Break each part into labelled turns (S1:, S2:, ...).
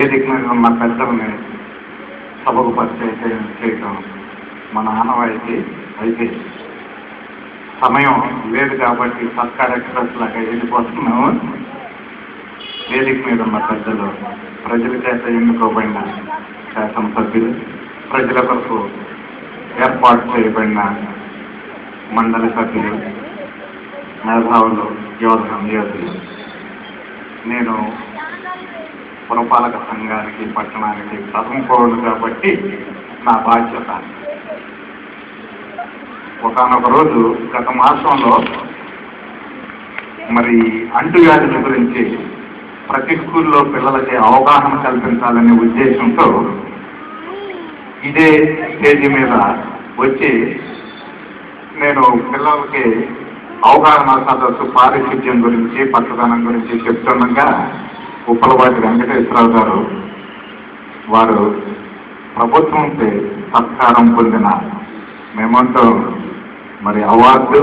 S1: వేదిక మీద ఉన్న పెద్దల్ని సభకు పరిచయం చేయటం మన ఆనవాయితీ. అయితే సమయం లేదు కాబట్టి సర్కార్ ఎక్స్ప్రెస్ లాగా వెళ్ళిపోతున్నాము. వేదిక మీద ఉన్న పెద్దలు, ప్రజల చేత ఎన్నుకోబడిన శాసనసభ్యులు, ప్రజల కొరకు ఏర్పాటు చేయబడిన మండలి సభ్యులు, మేధావులు, యోధులు, నేను పురపాలక సంఘానికి, పట్టణానికి ప్రథమ పౌరుడు కాబట్టి నా బాధ్యత. ఒకనొక రోజు గత మాసంలో మరి అంటువ్యాధుల గురించి ప్రతి స్కూల్లో పిల్లలకి అవగాహన కల్పించాలనే ఉద్దేశంతో ఇదే స్టేజీ మీద వచ్చి నేను పిల్లలకి అవగాహన సదస్సు పారిశుద్ధ్యం గురించి, పచ్చదనం గురించి చెప్తుండగా ఉప్పలపాటి వెంకటేశ్వరరావు గారు వారు ప్రభుత్వం సత్కారం పొందిన మేమంటూ మరి అవార్డు,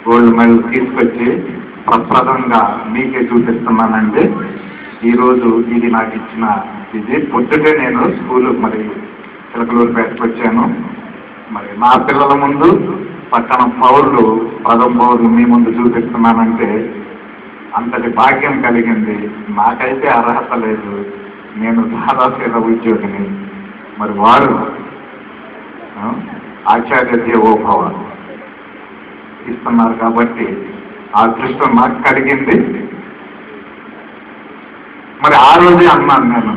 S1: గోల్డ్ మెడల్ తీసుకొచ్చి ప్రప్రదంగా మీకే చూపిస్తున్నానండి. ఈరోజు ఇది నాకు ఇచ్చిన ఇది. పొద్దుటే నేను స్కూలు మరి చిలకలూరుపేటకు వచ్చాను. మరి నా పిల్లల ముందు పట్టణ పౌరులు, ప్రథమ పౌరులు మీ ముందు చూపిస్తున్నానంటే అంతటి భాగ్యం కలిగింది. నాకైతే అర్హత లేదు, నేను దాదాపు ఉద్యోగిని. మరి వారు ఆచార్య దేవోభవ ఇస్తున్నారు కాబట్టి ఆ దృష్టం నాకు కలిగింది. మరి ఆ రోజే అన్నాను నేను,